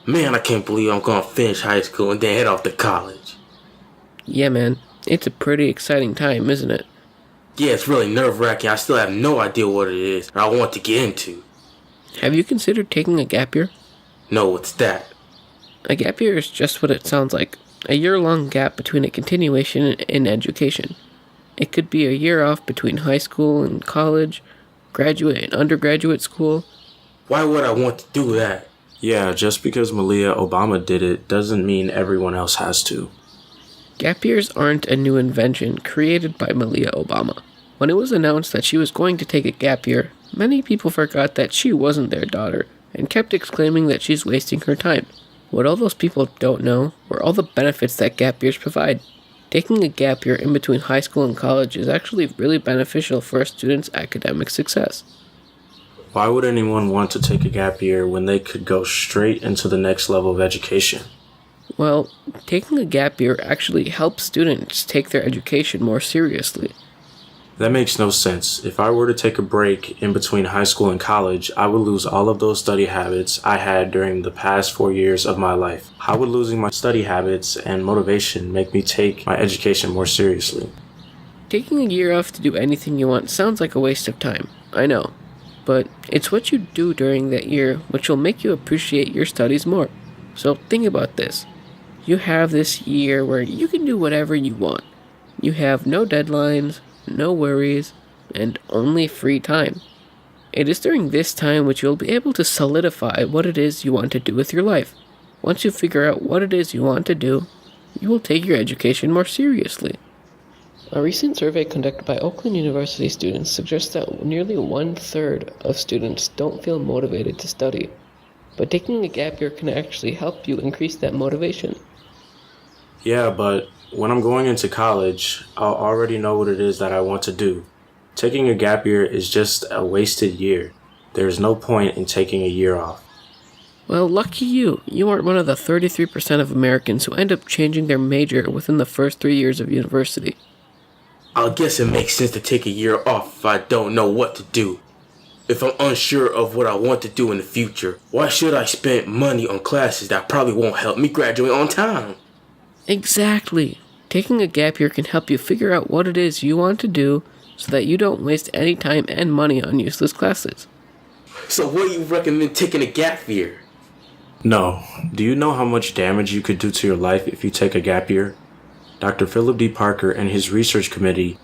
Man, I can't believe I'm gonna finish high school and then head off to college. Yeah, man, it's a pretty exciting time, isn't it? Yeah, it's really nerve-wracking. I still have no idea what it is or I want to get into. Have you considered taking a gap year? No, what's that? A gap year is just what it sounds like, a year-long gap between a continuation in education. It could be a year off between high school and college, graduate and undergraduate school. Why would I want to do that? Yeah, just because Malia Obama did it doesn't mean everyone else has to. Gap years aren't a new invention created by Malia Obama. When it was announced that she was going to take a gap year, many people forgot that she wasn't their daughter and kept exclaiming that she's wasting her time. What all those people don't know were all the benefits that gap years provide. Taking a gap year in between high school and college is actually really beneficial for a student's academic success. Why would anyone want to take a gap year when they could go straight into the next level of education? Well, taking a gap year actually helps students take their education more seriously. That makes no sense. If I were to take a break in between high school and college, I would lose all of those study habits I had during the past 4 years of my life. How would losing my study habits and motivation make me take my education more seriously? Taking a year off to do anything you want sounds like a waste of time, I know. But it's what you do during that year which will make you appreciate your studies more. So think about this. You have this year where you can do whatever you want. You have no deadlines, no worries, and only free time. It is during this time which you'll be able to solidify what it is you want to do with your life. Once you figure out what it is you want to do, you will take your education more seriously. A recent survey conducted by Oakland University students suggests that nearly 1/3 of students don't feel motivated to study. But taking a gap year can actually help you increase that motivation. Yeah, but when I'm going into college, I'll already know what it is that I want to do. Taking a gap year is just a wasted year. There's no point in taking a year off. Well, lucky you. You aren't one of the 33% of Americans who end up changing their major within the first 3 years of university. I guess it makes sense to take a year off if I don't know what to do. If I'm unsure of what I want to do in the future, why should I spend money on classes that probably won't help me graduate on time? Exactly. Taking a gap year can help you figure out what it is you want to do so that you don't waste any time and money on useless classes. So what do you recommend taking a gap year? No. Do you know how much damage you could do to your life if you take a gap year? Dr. Philip D. Parker and his research committee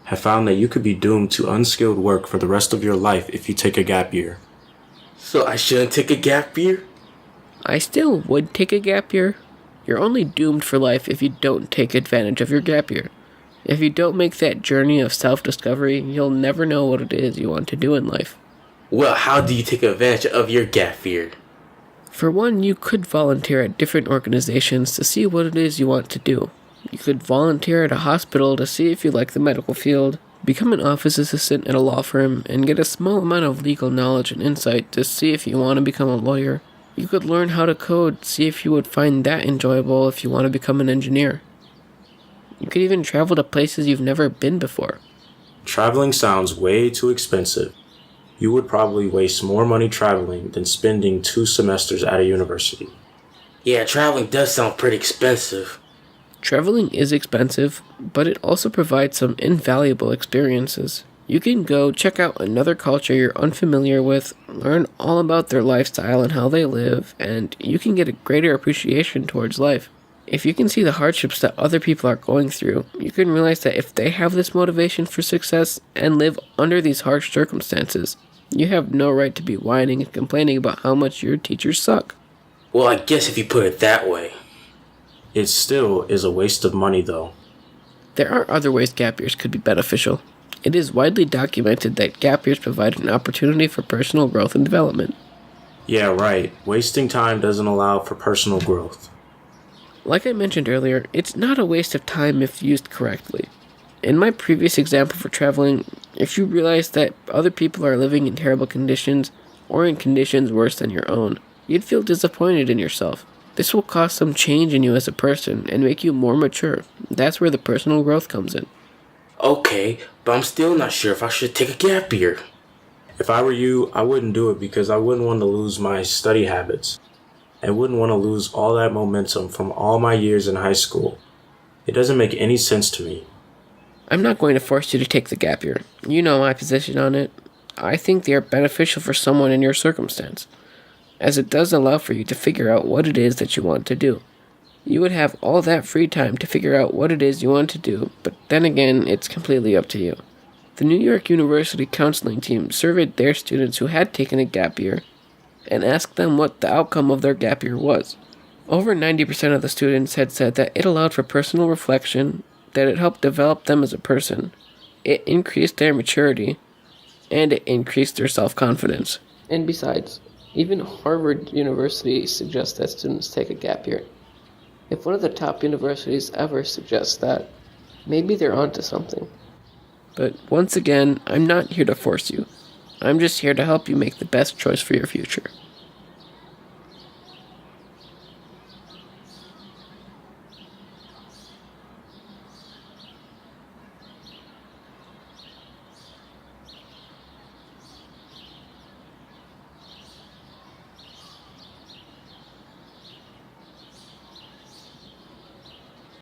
have found that you could be doomed to unskilled work for the rest of your life if you take a gap year. So I shouldn't take a gap year? I still would take a gap year. You're only doomed for life if you don't take advantage of your gap year. If you don't make that journey of self-discovery, you'll never know what it is you want to do in life. Well, how do you take advantage of your gap year? For one, you could volunteer at different organizations to see what it is you want to do. You could volunteer at a hospital to see if you like the medical field, become an office assistant at a law firm, and get a small amount of legal knowledge and insight to see if you want to become a lawyer. You could learn how to code, see if you would find that enjoyable if you want to become an engineer. You could even travel to places you've never been before. Traveling sounds way too expensive. You would probably waste more money traveling than spending 2 semesters at a university. Yeah, traveling does sound pretty expensive. Traveling is expensive, but it also provides some invaluable experiences. You can go check out another culture you're unfamiliar with, learn all about their lifestyle and how they live, and you can get a greater appreciation towards life. If you can see the hardships that other people are going through, you can realize that if they have this motivation for success and live under these harsh circumstances, you have no right to be whining and complaining about how much your teachers suck. Well, I guess if you put it that way. It still is a waste of money though. There are other ways gap years could be beneficial. It is widely documented that gap years provide an opportunity for personal growth and development. Yeah, right. Wasting time doesn't allow for personal growth. Like I mentioned earlier, it's not a waste of time if used correctly. In my previous example for traveling, if you realize that other people are living in terrible conditions, or in conditions worse than your own, you'd feel disappointed in yourself. This will cause some change in you as a person and make you more mature. That's where the personal growth comes in. Okay, but I'm still not sure if I should take a gap year. If I were you, I wouldn't do it because I wouldn't want to lose my study habits. and wouldn't want to lose all that momentum from all my years in high school. It doesn't make any sense to me. I'm not going to force you to take the gap year. You know my position on it. I think they are beneficial for someone in your circumstance, as it does allow for you to figure out what it is that you want to do. You would have all that free time to figure out what it is you want to do, but then again, it's completely up to you. The New York University counseling team surveyed their students who had taken a gap year and asked them what the outcome of their gap year was. Over 90% of the students had said that it allowed for personal reflection, that it helped develop them as a person, it increased their maturity, and it increased their self-confidence. And besides, even Harvard University suggests that students take a gap year. If one of the top universities ever suggests that, maybe they're onto something. But once again, I'm not here to force you. I'm just here to help you make the best choice for your future.